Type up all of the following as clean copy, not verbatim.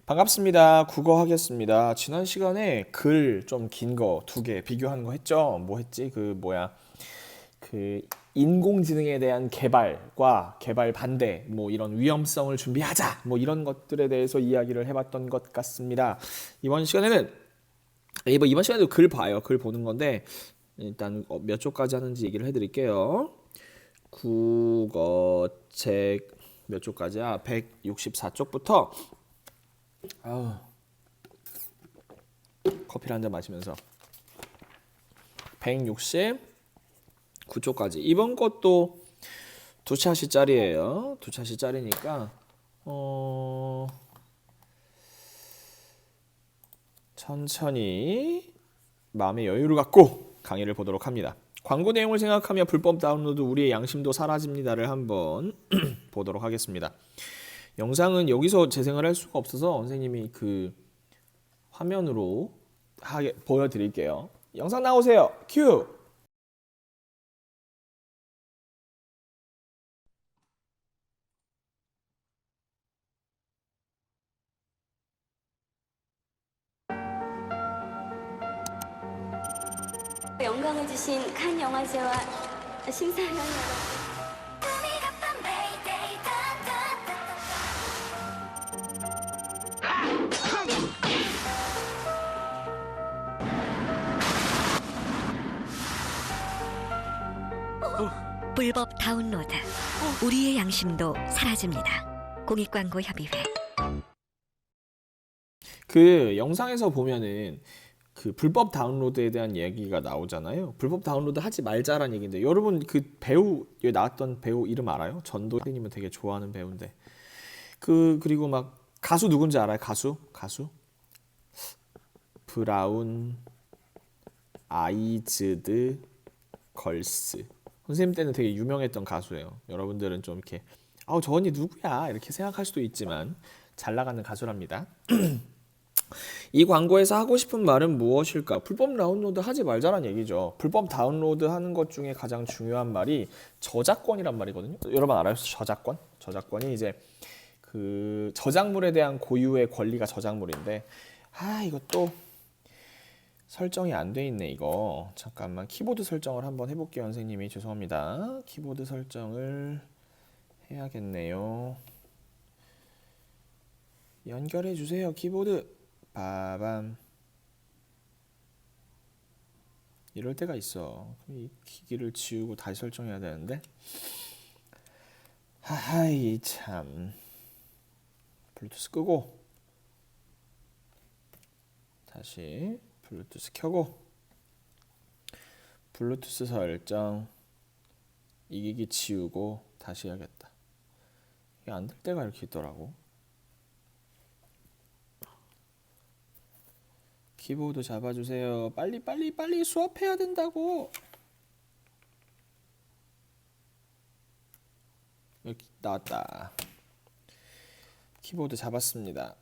반갑습니다. 국어 하겠습니다. 지난 시간에 글 좀 긴 거 두 개 비교하는 거 했죠? 뭐 했지? 그 인공지능에 대한 개발과 개발 반대, 뭐 이런 위험성을 준비하자, 뭐 이런 것들에 대해서 이야기를 해봤던 것 같습니다. 이번 시간에는 이번 시간에도 글 봐요. 글 보는 건데 일단 몇 쪽까지 하는지 얘기를 해드릴게요. 국어책 몇 쪽까지야? 164쪽부터 커피를 한 잔 마시면서 169쪽까지. 이번 것도 두 차시짜리예요. 두 차시짜리니까 천천히 마음의 여유를 갖고 강의를 보도록 합니다. 광고 내용을 생각하며 불법 다운로드 우리의 양심도 사라집니다를 한번 보도록 하겠습니다. 영상은 여기서 재생을 할 수가 없어서 선생님이 그 화면으로 보여드릴게요. 영상 나오세요. 큐! 영광을 주신 칸 영화제와 심사위원 여러분, 불법 다운로드 우리의 양심도 사라집니다. 공익광고협의회. 그 영상에서 보면은 그 불법 다운로드에 대한 얘기가 나오잖아요. 불법 다운로드 하지 말자라는 얘기인데 여러분 그 배우 여기 나왔던 배우 이름 알아요? 전도 선생님은 되게 좋아하는 배우인데 그리고 막 가수 누군지 알아요? 가수 브라운 아이즈드 걸스. 선생님 때는 되게 유명했던 가수예요. 여러분들은 좀 이렇게 저 언니 누구야 이렇게 생각할 수도 있지만 잘 나가는 가수랍니다. 이 광고에서 하고 싶은 말은 무엇일까? 불법 다운로드 하지 말자란 얘기죠. 불법 다운로드 하는 것 중에 가장 중요한 말이 저작권이란 말이거든요. 여러분 알아요? 저작권? 저작권이 이제 그 저작물에 대한 고유의 권리가 저작물인데 이것도 설정이 안 돼 있네 이거. 잠깐만 키보드 설정을 한번 해볼게요. 선생님이 죄송합니다. 키보드 설정을 해야겠네요. 연결해 주세요 키보드. 빠밤. 이럴 때가 있어. 그럼 이 기기를 지우고 다시 설정해야 되는데. 하하이 참. 블루투스 끄고 다시 블루투스 켜고 블루투스 설정 이 기기 지우고 다시 해야겠다. 이게 안 될 때가 이렇게 있더라고. 키보드 잡아주세요. 빨리 수업해야 된다고. 여기 나왔다. 키보드 잡았습니다.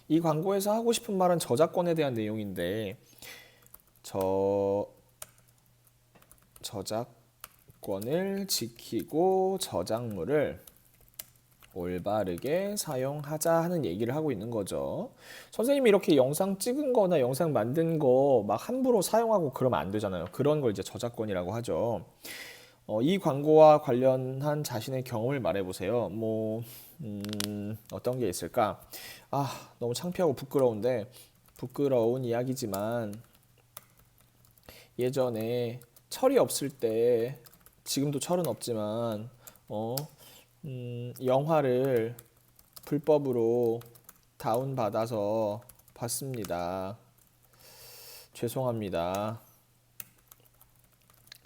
이 광고에서 하고 싶은 말은 저작권에 대한 내용인데 저작권을 지키고 저작물을 올바르게 사용하자 하는 얘기를 하고 있는 거죠. 선생님이 이렇게 영상 찍은 거나 영상 만든 거 막 함부로 사용하고 그러면 안 되잖아요. 그런 걸 이제 저작권이라고 하죠. 이 광고와 관련한 자신의 경험을 말해보세요. 어떤 게 있을까? 너무 창피하고 부끄러운데, 부끄러운 이야기지만, 예전에 철이 없을 때, 지금도 철은 없지만, 영화를 불법으로 다운받아서 봤습니다. 죄송합니다.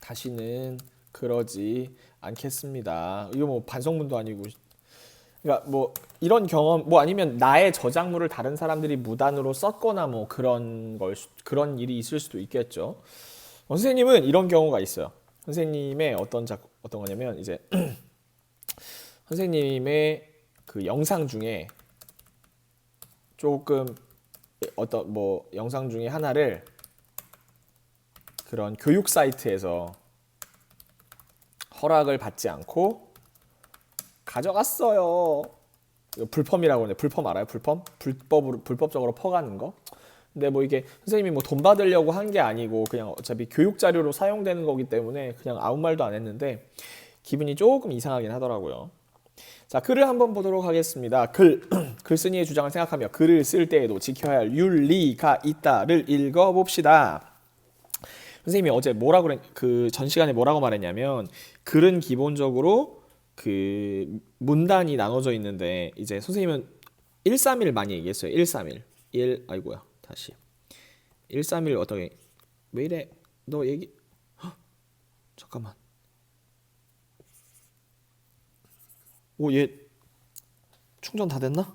다시는 그러지 않겠습니다. 이거 뭐 반성문도 아니고. 그러니까 뭐 이런 경험 뭐 아니면 나의 저작물을 다른 사람들이 무단으로 썼거나 뭐 그런 일이 있을 수도 있겠죠. 선생님은 이런 경우가 있어요. 선생님의 어떤 거냐면 이제 선생님의 그 영상 중에 조금 어떤 뭐 영상 중에 하나를 그런 교육 사이트에서 허락을 받지 않고 가져갔어요. 이거 불펌이라고 하네. 불펌 알아요? 불펌? 불법적으로 퍼가는 거. 근데 뭐 이게 선생님이 뭐 돈 받으려고 한 게 아니고 그냥 어차피 교육 자료로 사용되는 거기 때문에 그냥 아무 말도 안 했는데 기분이 조금 이상하긴 하더라고요. 자, 글을 한번 보도록 하겠습니다. 글쓴이의 주장을 생각하며 글을 쓸 때에도 지켜야 할 윤리가 있다를 읽어봅시다. 선생님이 어제 전 시간에 뭐라고 말했냐면 글은 기본적으로 그 문단이 나눠져 있는데 이제 선생님은 131 많이 얘기했어요. 131. 아이고야. 다시 131 어떻게 왜 이래? 너 얘기 잠깐만. 오, 얘 충전 다 됐나?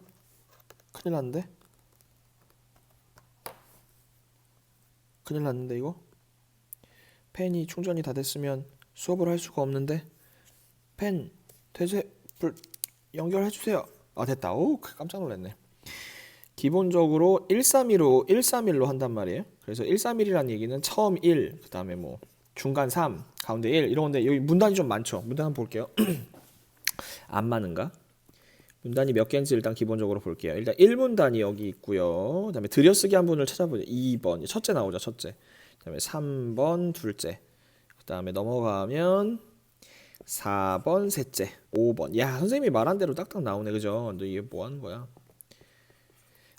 큰일 났는데. 큰일 났는데 이거. 펜이 충전이 다 됐으면 수업을 할 수가 없는데. 펜 연결해 주세요. 아, 됐다. 오, 깜짝 놀랐네. 기본적으로 131로 한단 말이에요. 그래서 131이라는 얘기는 처음 1, 그 다음에 뭐 중간 3, 가운데 1 이런 건데 여기 문단이 좀 많죠. 문단 한번 볼게요. 안 많은가? 문단이 몇 개인지 일단 기본적으로 볼게요. 일단 1문단이 여기 있고요. 그 다음에 들여쓰기 한 분을 찾아보죠. 2번, 첫째 나오죠. 첫째. 그 다음에 3번, 둘째. 그 다음에 넘어가면 4번, 셋째. 5번. 야, 선생님이 말한 대로 딱딱 나오네. 그죠? 너 이게 뭐 하는 거야?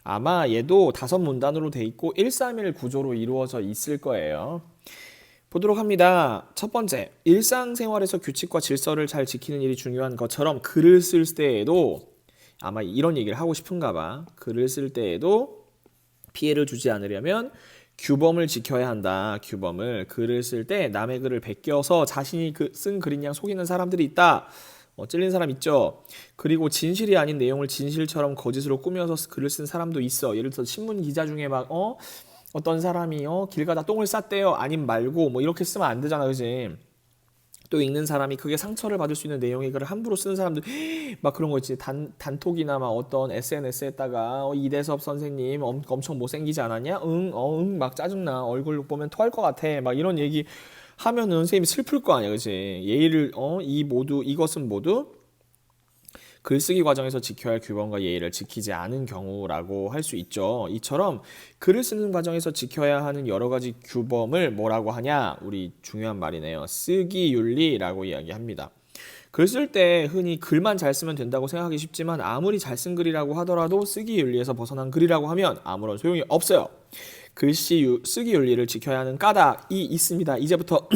아마 얘도 5문단으로 돼 있고 131 구조로 이루어져 있을 거예요. 보도록 합니다. 첫 번째, 일상생활에서 규칙과 질서를 잘 지키는 일이 중요한 것처럼 글을 쓸 때에도 아마 이런 얘기를 하고 싶은가 봐. 글을 쓸 때에도 피해를 주지 않으려면 규범을 지켜야 한다. 규범을. 글을 쓸 때 남의 글을 베껴서 자신이 쓴 글인 양 속이는 사람들이 있다. 찔린 사람 있죠. 그리고 진실이 아닌 내용을 진실처럼 거짓으로 꾸며서 글을 쓴 사람도 있어. 예를 들어서 신문 기자 중에 막 어떤 사람이 길 가다 똥을 쌌대요. 아님 말고 뭐 이렇게 쓰면 안 되잖아, 그지? 또 읽는 사람이 그게 상처를 받을 수 있는 내용의 글을 함부로 쓰는 사람들 막 그런 거 있지. 단톡이나 막 어떤 SNS에다가 이대섭 선생님 엄청 못생기지 않았냐? 응, 막 짜증나. 얼굴 보면 토할 것 같아. 막 이런 얘기 하면은 선생님이 슬플 거 아니야, 그치? 예의를 이것은 모두 글쓰기 과정에서 지켜야 할 규범과 예의를 지키지 않은 경우라고 할 수 있죠. 이처럼 글을 쓰는 과정에서 지켜야 하는 여러 가지 규범을 뭐라고 하냐? 우리 중요한 말이네요. 쓰기 윤리라고 이야기합니다. 글 쓸 때 흔히 글만 잘 쓰면 된다고 생각하기 쉽지만 아무리 잘 쓴 글이라고 하더라도 쓰기 윤리에서 벗어난 글이라고 하면 아무런 소용이 없어요. 쓰기 윤리를 지켜야 하는 까닭이 있습니다. 이제부터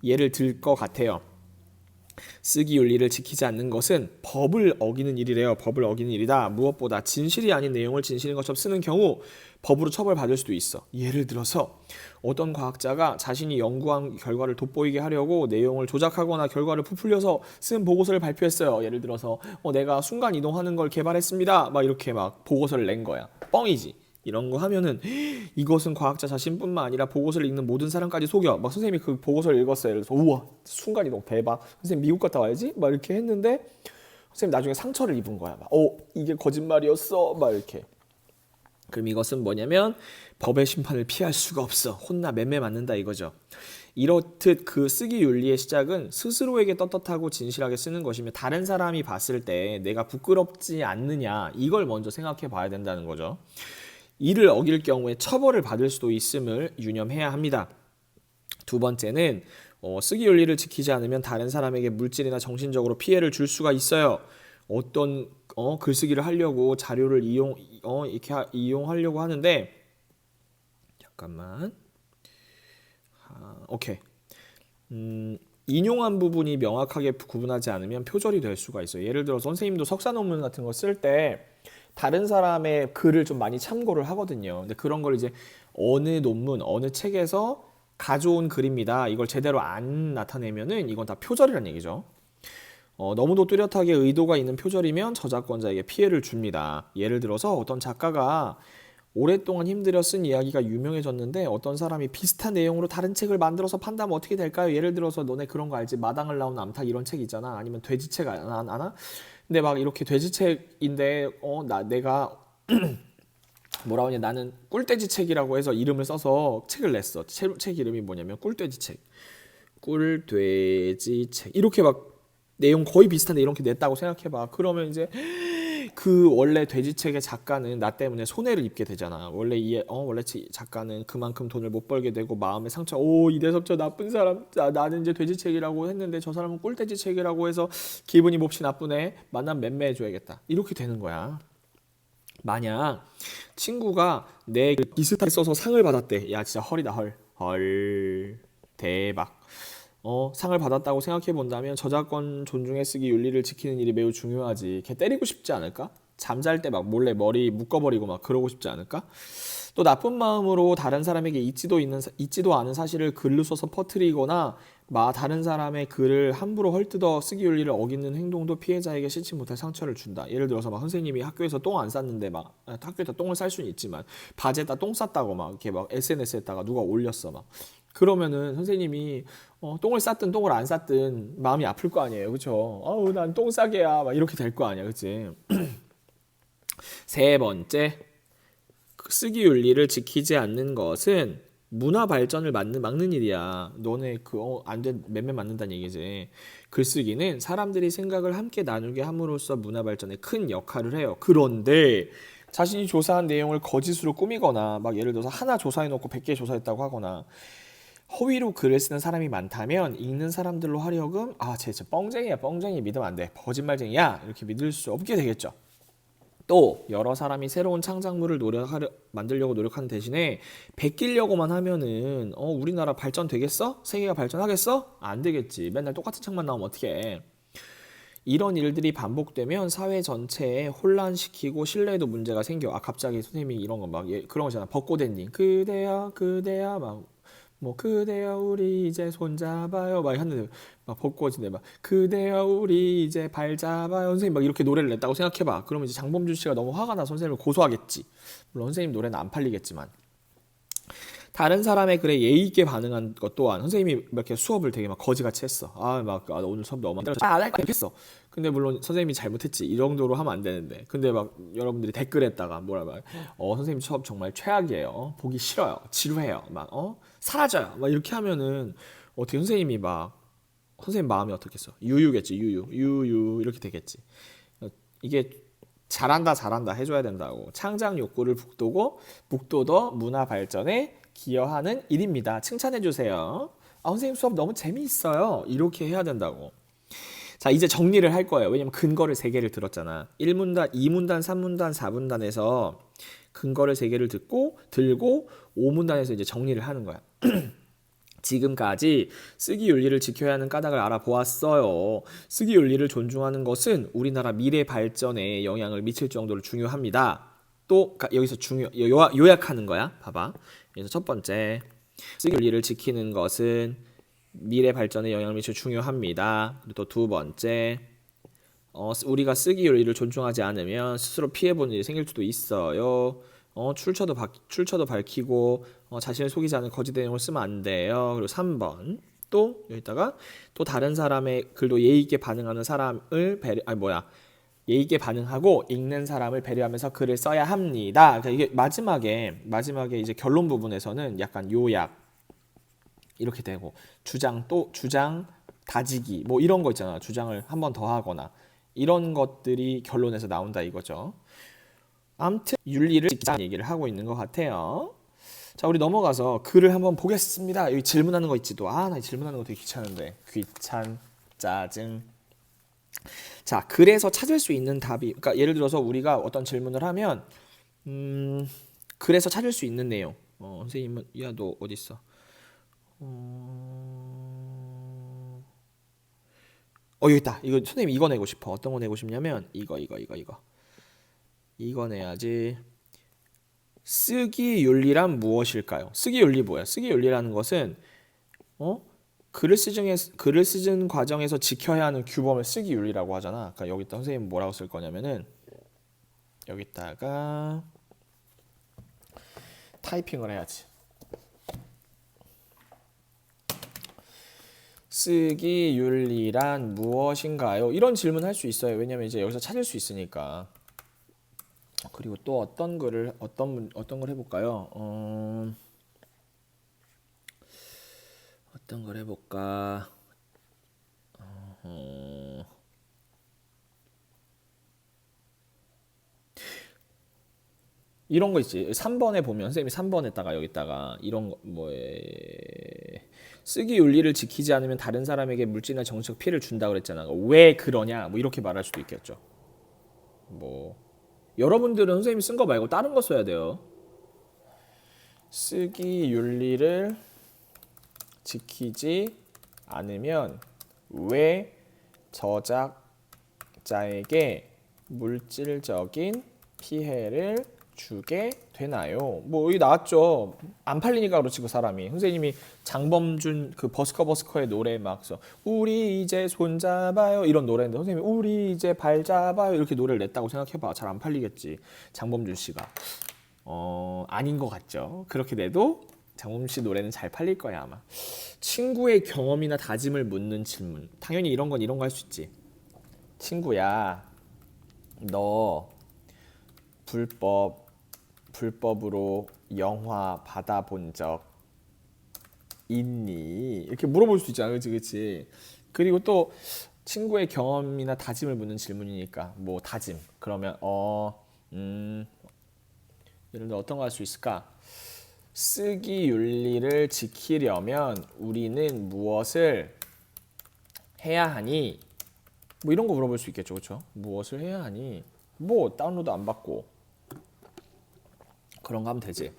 예를 들 것 같아요. 쓰기 윤리를 지키지 않는 것은 법을 어기는 일이래요. 법을 어기는 일이다. 무엇보다 진실이 아닌 내용을 진실인 것처럼 쓰는 경우 법으로 처벌받을 수도 있어. 예를 들어서 어떤 과학자가 자신이 연구한 결과를 돋보이게 하려고 내용을 조작하거나 결과를 부풀려서 쓴 보고서를 발표했어요. 예를 들어서 내가 순간 이동하는 걸 개발했습니다. 막 이렇게 막 보고서를 낸 거야. 뻥이지. 이런 거 하면은 이것은 과학자 자신뿐만 아니라 보고서를 읽는 모든 사람까지 속여. 막 선생님이 그 보고서를 읽었어요. 그래서 우와, 순간이동 대박. 선생님 미국 갔다 와야지. 막 이렇게 했는데 선생님 나중에 상처를 입은 거야. 막, 이게 거짓말이었어. 막 이렇게. 그럼 이것은 뭐냐면 법의 심판을 피할 수가 없어. 혼나 맴매 맞는다 이거죠. 이렇듯 그 쓰기 윤리의 시작은 스스로에게 떳떳하고 진실하게 쓰는 것이며 다른 사람이 봤을 때 내가 부끄럽지 않느냐 이걸 먼저 생각해 봐야 된다는 거죠. 이를 어길 경우에 처벌을 받을 수도 있음을 유념해야 합니다. 두 번째는 쓰기 윤리를 지키지 않으면 다른 사람에게 물질이나 정신적으로 피해를 줄 수가 있어요. 어떤 글쓰기를 하려고 자료를 이용하려고 하는데 잠깐만. 오케이. 인용한 부분이 명확하게 구분하지 않으면 표절이 될 수가 있어요. 예를 들어 선생님도 석사 논문 같은 거 쓸 때 다른 사람의 글을 좀 많이 참고를 하거든요. 근데 그런 걸 이제 어느 논문, 어느 책에서 가져온 글입니다. 이걸 제대로 안 나타내면은 이건 다 표절이라는 얘기죠. 너무도 뚜렷하게 의도가 있는 표절이면 저작권자에게 피해를 줍니다. 예를 들어서 어떤 작가가 오랫동안 힘들여 쓴 이야기가 유명해졌는데 어떤 사람이 비슷한 내용으로 다른 책을 만들어서 판다면 어떻게 될까요? 예를 들어서 너네 그런 거 알지? 마당을 나온 암탉 이런 책 있잖아. 아니면 돼지책 아나? 근데 막 이렇게 돼지책인데 내가 뭐라고 하냐 나는 꿀돼지책이라고 해서 이름을 써서 책을 냈어. 책 이름이 뭐냐면 꿀돼지책. 꿀돼지책. 이렇게 막 내용 거의 비슷한데 이렇게 냈다고 생각해봐. 그러면 이제 그 원래 돼지책의 작가는 나 때문에 손해를 입게 되잖아. 원래 원래 작가는 그만큼 돈을 못 벌게 되고 마음의 상처. 오, 이대섭 저 나쁜 사람. 나는 이제 돼지책이라고 했는데 저 사람은 꿀돼지책이라고 해서 기분이 몹시 나쁘네. 만나면 맴매해줘야겠다. 이렇게 되는 거야. 만약 친구가 내 비슷하게 써서 상을 받았대. 야, 진짜 헐이다, 헐. 헐. 대박. 상을 받았다고 생각해 본다면 저작권 존중해 쓰기 윤리를 지키는 일이 매우 중요하지. 걔 때리고 싶지 않을까? 잠잘 때 막 몰래 머리 묶어버리고 막 그러고 싶지 않을까? 또 나쁜 마음으로 다른 사람에게 있지도 않은 사실을 글로 써서 퍼뜨리거나 다른 사람의 글을 함부로 헐뜯어 쓰기 윤리를 어기는 행동도 피해자에게 싫지 못할 상처를 준다. 예를 들어서 막 선생님이 학교에서 똥 안 쌌는데 학교에다 똥을 쌀 수는 있지만 바지에다 똥 쌌다고 막 이렇게 막 SNS에다가 누가 올렸어 막. 그러면은 선생님이 똥을 쌌든 똥을 안 쌌든 마음이 아플 거 아니에요, 그렇죠? 아우 난 똥 싸게야 막 이렇게 될 거 아니야, 그렇지? 세 번째, 쓰기 윤리를 지키지 않는 것은 문화 발전을 막는 일이야. 너네 안돼 맴매 맞는다는 얘기지. 글쓰기는 사람들이 생각을 함께 나누게 함으로써 문화 발전에 큰 역할을 해요. 그런데 자신이 조사한 내용을 거짓으로 꾸미거나 막 예를 들어서 하나 조사해놓고 100개 조사했다고 하거나 허위로 글을 쓰는 사람이 많다면 읽는 사람들로 하려금 쟤 진짜 뻥쟁이야, 뻥쟁이, 믿으면 안 돼, 거짓말쟁이야 이렇게 믿을 수 없게 되겠죠. 또 여러 사람이 새로운 창작물을 만들려고 노력하는 대신에 베끼려고만 하면은 우리나라 발전되겠어? 세계가 발전하겠어? 안 되겠지. 맨날 똑같은 책만 나오면 어떡해. 이런 일들이 반복되면 사회 전체에 혼란시키고 신뢰에도 문제가 생겨. 갑자기 선생님이 이런 거 그런 거잖아. 벚꽃 엔딩. 그대야 그대여 우리 이제 손잡아요 막 하는데 막 벚꽃인데 막 그대여 우리 이제 발잡아요 선생님 막 이렇게 노래를 냈다고 생각해봐. 그러면 이제 장범준 씨가 너무 화가 나 선생님을 고소하겠지. 물론 선생님 노래는 안 팔리겠지만 다른 사람의 글에 예의 있게 반응한 것 또한 선생님이 이렇게 수업을 되게 막 거지같이 했어. 오늘 수업 너무 안할 거야 했어. 근데 물론 선생님이 잘못했지. 이 정도로 하면 안 되는데. 근데 막 여러분들이 댓글에다가 선생님 수업 정말 최악이에요. 보기 싫어요. 지루해요. 사라져요. 막 이렇게 하면은 어떻게 선생님 마음이 어떻겠어? 유유겠지. 유유 이렇게 되겠지. 이게 잘한다 해줘야 된다고. 창작 욕구를 북돋워 문화 발전에 기여하는 일입니다. 칭찬해주세요. 선생님 수업 너무 재미있어요. 이렇게 해야 된다고. 자, 이제 정리를 할 거예요. 왜냐면 근거를 3개를 들었잖아. 1문단, 2문단, 3문단, 4문단에서 근거를 3개를 들고 5문단에서 이제 정리를 하는 거야. 지금까지 쓰기 윤리를 지켜야 하는 까닭을 알아보았어요. 쓰기 윤리를 존중하는 것은 우리나라 미래 발전에 영향을 미칠 정도로 중요합니다. 또 여기서 요약하는 거야. 봐봐. 그래서 첫 번째, 쓰기 윤리를 지키는 것은 미래 발전에 영향을 미칠 중요합니다. 그리고 또 두 번째, 우리가 쓰기 윤리를 존중하지 않으면 스스로 피해보는 일이 생길 수도 있어요. 출처도 밝히고 자신을 속이지 않은 거짓 내용을 쓰면 안 돼요. 그리고 3번 또 여기다가 또 다른 사람의 글도 예의 있게 반응하는 사람을 예의 있게 반응하고 읽는 사람을 배려하면서 글을 써야 합니다. 그러니까 이게 마지막에 이제 결론 부분에서는 약간 요약 이렇게 되고 주장 다지기 이런 거 있잖아. 주장을 한 번 더 하거나 이런 것들이 결론에서 나온다 이거죠. 아무튼 윤리를 지키자는 얘기를 하고 있는 것 같아요. 자, 우리 넘어가서 글을 한번 보겠습니다. 여기 질문하는 거 있지 또. 나 질문하는 거 되게 귀찮은데. 짜증. 자, 글에서 찾을 수 있는 답이, 그러니까 예를 들어서 우리가 어떤 질문을 하면 글에서 찾을 수 있는 내용. 선생님은 너 어디 있어? 여기 있다. 이거 선생님 이거 내고 싶어. 어떤 거 내고 싶냐면 이거. 이거 내야지. 쓰기 윤리란 무엇일까요? 쓰기 윤리 뭐야? 쓰기 윤리라는 것은 글을 쓰는 과정에서 지켜야 하는 규범을 쓰기 윤리라고 하잖아. 그러니까 여기다 선생님 뭐라고 쓸 거냐면은 여기다가 타이핑을 해야지. 쓰기 윤리란 무엇인가요? 이런 질문 할 수 있어요. 왜냐면 이제 여기서 찾을 수 있으니까. 그리고 또 어떤 걸 해볼까요? 어떤 걸 해볼까? 이런 거 있지. 3번에 보면 선생님이 3번에다가 여기다가 이런 거 쓰기 윤리를 지키지 않으면 다른 사람에게 물질이나 정신적 피해를 준다 그랬잖아. 왜 그러냐? 뭐 이렇게 말할 수도 있겠죠. 뭐 여러분들은 선생님이 쓴 거 말고 다른 거 써야 돼요. 쓰기 윤리를 지키지 않으면 왜 저작자에게 물질적인 피해를 주게 되나요? 뭐 여기 나왔죠. 안 팔리니까 그렇지 그 사람이. 선생님이 장범준 그 버스커버스커의 노래 막 써. 우리 이제 손잡아요 이런 노래인데 선생님이 우리 이제 발잡아요 이렇게 노래를 냈다고 생각해봐. 잘 안 팔리겠지. 장범준 씨가. 아닌 것 같죠. 그렇게 내도 장범준 씨 노래는 잘 팔릴 거야 아마. 친구의 경험이나 다짐을 묻는 질문. 당연히 이런 건 이런 거 할 수 있지. 친구야, 너 불법으로 영화 받아본 적 있니? 이렇게 물어볼 수 있잖아, 그렇지, 그렇지. 그리고 또 친구의 경험이나 다짐을 묻는 질문이니까 뭐 다짐. 그러면 예를 들어 어떤 거 할 수 있을까? 쓰기 윤리를 지키려면 우리는 무엇을 해야 하니? 뭐 이런 거 물어볼 수 있겠죠, 그렇죠? 무엇을 해야 하니? 뭐 다운로드 안 받고 그런 거 하면 되지.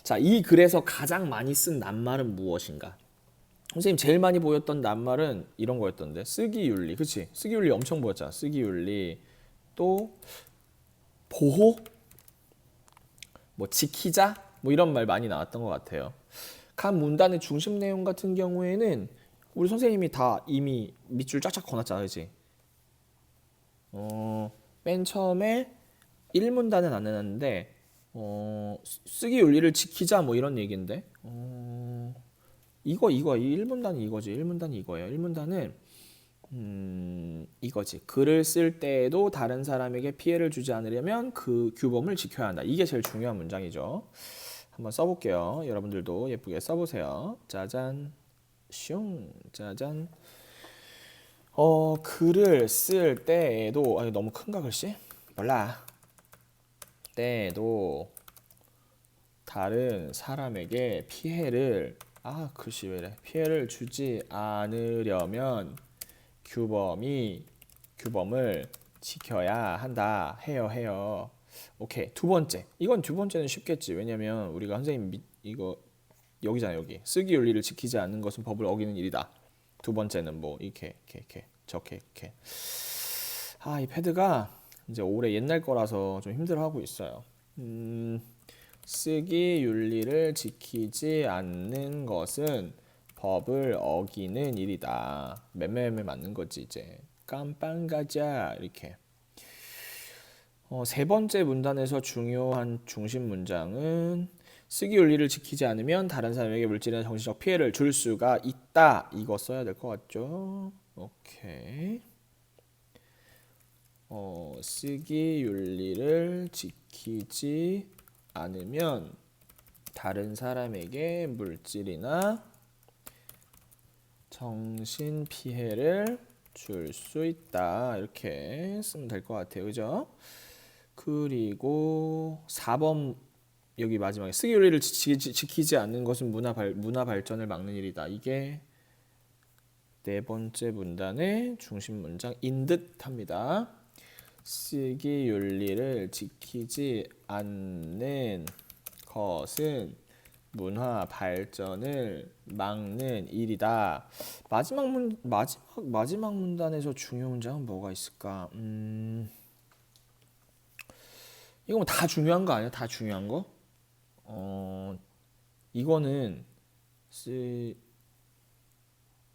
자, 이 글에서 가장 많이 쓴 낱말은 무엇인가? 선생님 제일 많이 보였던 낱말은 이런 거였던데. 쓰기 윤리, 그렇지? 쓰기 윤리 엄청 보였잖아. 쓰기 윤리, 또 보호, 뭐 지키자, 뭐 이런 말 많이 나왔던 것 같아요. 각 문단의 중심 내용 같은 경우에는 우리 선생님이 다 이미 밑줄 쫙쫙 거놨잖아, 그렇지? 맨 처음에 1문단은 안 해놨는데 쓰기 윤리를 지키자 뭐 이런 얘기인데 이거 이 1문단이 이거지. 1문단이 이거예요. 1문단은 이거지. 글을 쓸 때에도 다른 사람에게 피해를 주지 않으려면 그 규범을 지켜야 한다. 이게 제일 중요한 문장이죠. 한번 써볼게요. 여러분들도 예쁘게 써보세요. 짜잔, 슝, 짜잔. 글을 쓸 때에도 너무 큰가 글씨? 몰라. 때에도 다른 사람에게 피해를 글씨 왜 이래? 피해를 주지 않으려면 규범을 지켜야 한다. 해요. 오케이. 두 번째. 이건 두 번째는 쉽겠지. 왜냐면 우리가 선생님 이거 여기잖아, 여기. 쓰기 윤리를 지키지 않는 것은 법을 어기는 일이다. 두 번째는 뭐 이렇게 저렇게. 이 패드가 이제 올해 옛날 거라서 좀 힘들어하고 있어요. 쓰기 윤리를 지키지 않는 것은 법을 어기는 일이다. 매매매 맞는 거지 이제. 깜빵 가자 이렇게. 세 번째 문단에서 중요한 중심 문장은 쓰기 윤리를 지키지 않으면 다른 사람에게 물질이나 정신적 피해를 줄 수가 있다. 이거 써야 될 것 같죠? 오케이. 쓰기 윤리를 지키지 않으면 다른 사람에게 물질이나 정신 피해를 줄 수 있다. 이렇게 쓰면 될 것 같아요. 그죠? 그리고 4번 여기 마지막에 쓰기 윤리를 지키지 않는 것은 문화 발전을 막는 일이다. 이게 네 번째 문단의 중심 문장인 듯합니다. 쓰기 윤리를 지키지 않는 것은 문화 발전을 막는 일이다. 마지막 문단에서 중요 문장은 뭐가 있을까? 이거 뭐 다 중요한 거 아니야? 다 중요한 거? 이거는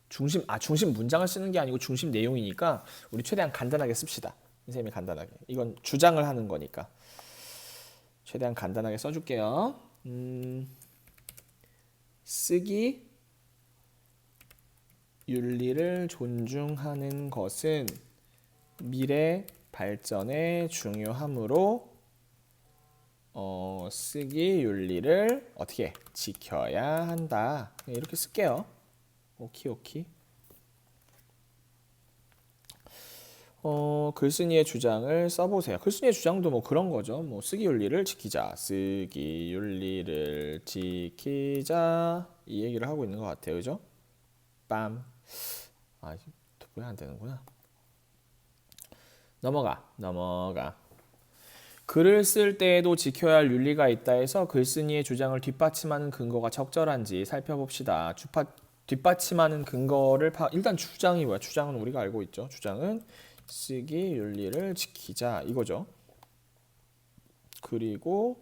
중심 문장을 쓰는 게 아니고 중심 내용이니까 우리 최대한 간단하게 씁시다. 선생님이 간단하게. 이건 주장을 하는 거니까 최대한 간단하게 써줄게요. 쓰기 윤리를 존중하는 것은 미래 발전에 중요하므로 쓰기 윤리를 어떻게 지켜야 한다. 이렇게 쓸게요. 오키. 글쓴이의 주장을 써보세요. 글쓴이의 주장도 뭐 그런 거죠. 뭐 쓰기 윤리를 지키자, 쓰기 윤리를 지키자 이 얘기를 하고 있는 것 같아요, 그죠? 빰. 아, 도포가 안 되는구나. 넘어가. 글을 쓸 때에도 지켜야 할 윤리가 있다 해서 글쓴이의 주장을 뒷받침하는 근거가 적절한지 살펴봅시다. 뒷받침하는 근거를 일단 주장이 뭐야? 주장은 우리가 알고 있죠. 주장은 쓰기 윤리를 지키자 이거죠. 그리고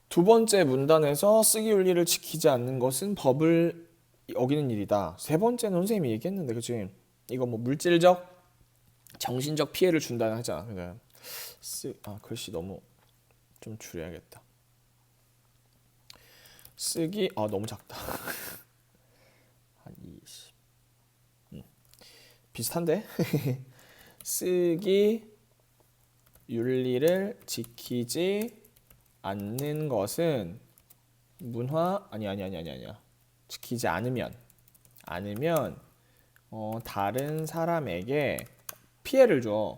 두 번째 문단에서 쓰기 윤리를 지키지 않는 것은 법을 어기는 일이다. 세 번째는 선생님이 얘기했는데, 그치? 이거 뭐 물질적, 정신적 피해를 준다는 하잖아. 그러니까 글씨 너무 좀 줄여야겠다. 쓰기 너무 작다. 한 20. 비슷한데? 쓰기 윤리를 지키지 않는 것은 아니야. 지키지 않으면 다른 사람에게 피해를 줘.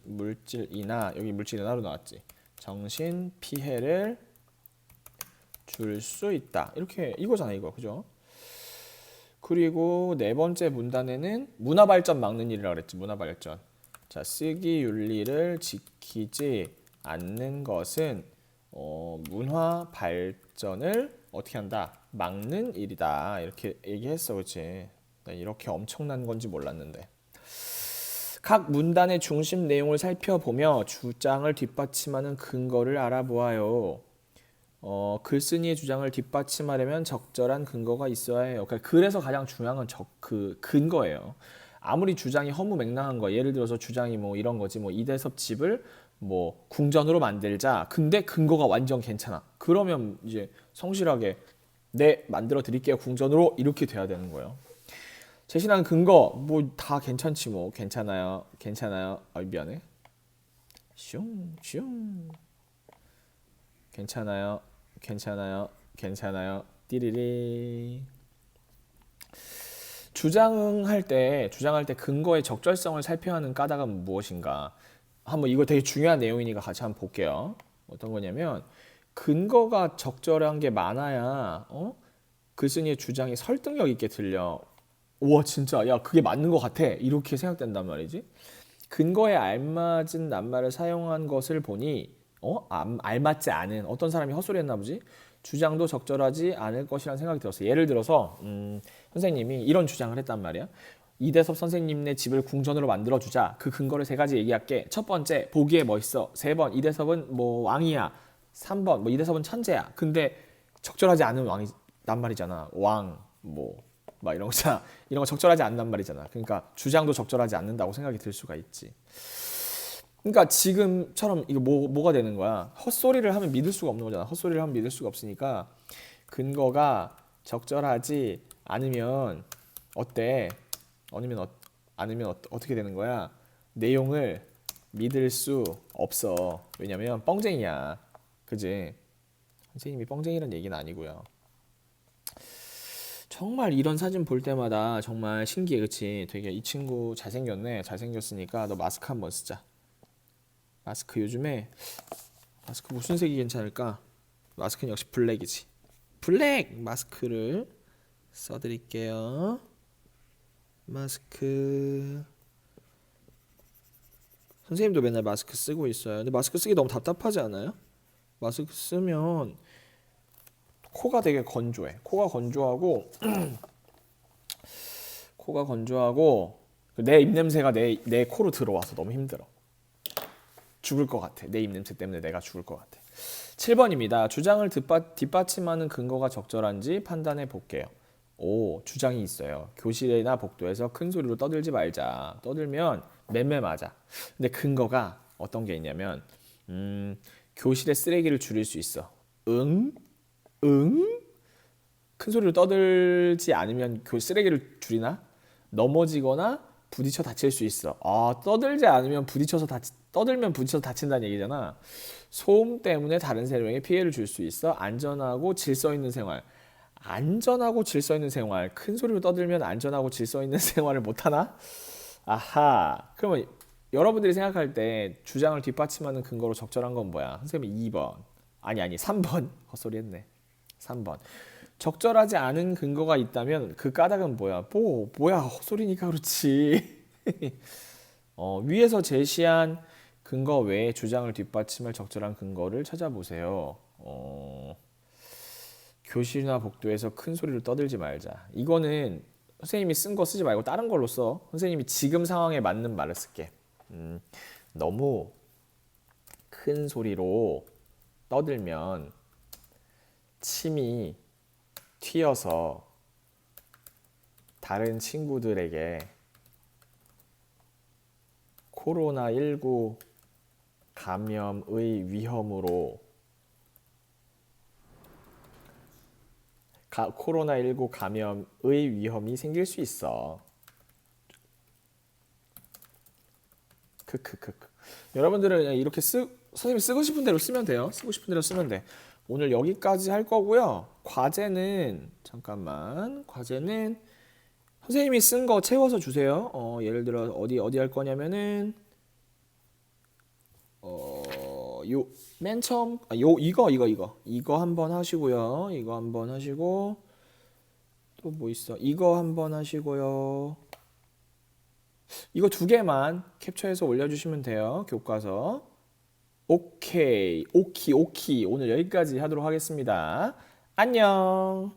물질이나 여기 물질이나로 나왔지. 정신 피해를 줄 수 있다. 이렇게 이거잖아, 이거. 그죠? 그리고 네 번째 문단에는 문화 발전 막는 일이라고 그랬지. 문화 발전. 자, 쓰기 윤리를 지키지 않는 것은 문화 발전을 어떻게 한다? 막는 일이다. 이렇게 얘기했어. 그렇지? 나 이렇게 엄청난 건지 몰랐는데. 각 문단의 중심 내용을 살펴보며 주장을 뒷받침하는 근거를 알아보아요. 글쓴이의 주장을 뒷받침하려면 적절한 근거가 있어야 해요. 그러니까 그래서 가장 중요한 건 그 근거예요. 아무리 주장이 허무맹랑한 거, 예를 들어서 주장이 뭐 이런 거지, 뭐 이대섭 집을 뭐 궁전으로 만들자. 근데 근거가 완전 괜찮아. 그러면 이제 성실하게 네, 만들어 드릴게요, 궁전으로, 이렇게 돼야 되는 거예요. 제시한 근거 뭐 다 괜찮지 뭐. 괜찮아요. 미안해. 슝 괜찮아요. 띠리리. 주장할 때 근거의 적절성을 살펴야 하는 까닭은 무엇인가? 한번 이거 되게 중요한 내용이니까 같이 한번 볼게요. 어떤 거냐면 근거가 적절한 게 많아야 글쓴이의 주장이 설득력 있게 들려. 우와, 진짜 야 그게 맞는 것 같아, 이렇게 생각된단 말이지. 근거에 알맞은 낱말을 사용한 것을 보니 알맞지 않은 어떤 사람이 헛소리했나 보지. 주장도 적절하지 않을 것이라는 생각이 들었어요. 예를 들어서 선생님이 이런 주장을 했단 말이야. 이대섭 선생님네 집을 궁전으로 만들어주자. 그 근거를 세 가지 얘기할게. 첫 번째, 보기에 멋있어. 세 번, 이대섭은 뭐 왕이야. 3번, 뭐 이대섭은 천재야. 근데 적절하지 않은 왕이란 말이잖아. 왕, 뭐 막 이런 거잖아. 이런 거 적절하지 않단 말이잖아. 그러니까 주장도 적절하지 않는다고 생각이 들 수가 있지. 그러니까 지금처럼 이거 뭐가 되는 거야? 헛소리를 하면 믿을 수가 없는 거잖아. 헛소리를 하면 믿을 수가 없으니까 근거가 적절하지 않으면 어때? 아니면 어떻게 되는 거야? 내용을 믿을 수 없어. 왜냐면 뻥쟁이야. 그지? 선생님이 뻥쟁이란 얘기는 아니고요. 정말 이런 사진 볼 때마다 정말 신기해. 그치? 되게 이 친구 잘생겼네. 잘생겼으니까 너 마스크 한번 쓰자. 마스크 요즘에 마스크 무슨 색이 괜찮을까? 마스크는 역시 블랙이지. 블랙 마스크를 써드릴게요. 마스크. 선생님도 맨날 마스크 쓰고 있어요. 근데 마스크 쓰기 너무 답답하지 않아요? 마스크 쓰면 코가 되게 건조해. 코가 건조하고 내 입냄새가 내 코로 들어와서 너무 힘들어. 죽을 것 같아. 내 입냄새 때문에 내가 죽을 것 같아. 7번입니다. 주장을 뒷받침하는 근거가 적절한지 판단해 볼게요. 오, 주장이 있어요. 교실이나 복도에서 큰 소리로 떠들지 말자. 떠들면 맴매 맞아. 근데 근거가 어떤 게 있냐면 교실에 쓰레기를 줄일 수 있어. 응? 큰 소리로 떠들지 않으면 쓰레기를 줄이나? 넘어지거나 부딪혀 다칠 수 있어. 떠들지 않으면 떠들면 부딪혀서 다친다는 얘기잖아. 소음 때문에 다른 사람에게 피해를 줄 수 있어. 안전하고 질서 있는 생활. 안전하고 질서 있는 생활. 큰 소리로 떠들면 안전하고 질서 있는 생활을 못 하나? 아하. 그러면 여러분들이 생각할 때 주장을 뒷받침하는 근거로 적절한 건 뭐야? 선생님이 2번. 아니 3번. 헛소리 했네. 3번. 적절하지 않은 근거가 있다면 그 까닭은 뭐야? 뭐야? 헛소리니까 그렇지. 위에서 제시한 근거 외에 주장을 뒷받침할 적절한 근거를 찾아보세요. 교실이나 복도에서 큰 소리로 떠들지 말자. 이거는 선생님이 쓴 거 쓰지 말고 다른 걸로 써. 선생님이 지금 상황에 맞는 말을 쓸게. 너무 큰 소리로 떠들면 침이 튀어서 다른 친구들에게 코로나19 감염의 위험으로 코로나19 감염의 위험이 생길 수 있어. 크크크크. 여러분들은 그냥 이렇게 선생님이 쓰고 싶은 대로 쓰면 돼요. 쓰고 싶은 대로 쓰면 돼. 오늘 여기까지 할 거고요. 과제는 잠깐만. 과제는 선생님이 쓴 거 채워서 주세요. 예를 들어 어디 할 거냐면은 요 맨 처음 이거 한번 하시고요. 이거 한번 하시고 또 뭐 있어? 이거 한번 하시고요. 이거 2개만 캡처해서 올려주시면 돼요. 교과서. 오케이. 오키. 오늘 여기까지 하도록 하겠습니다. 안녕.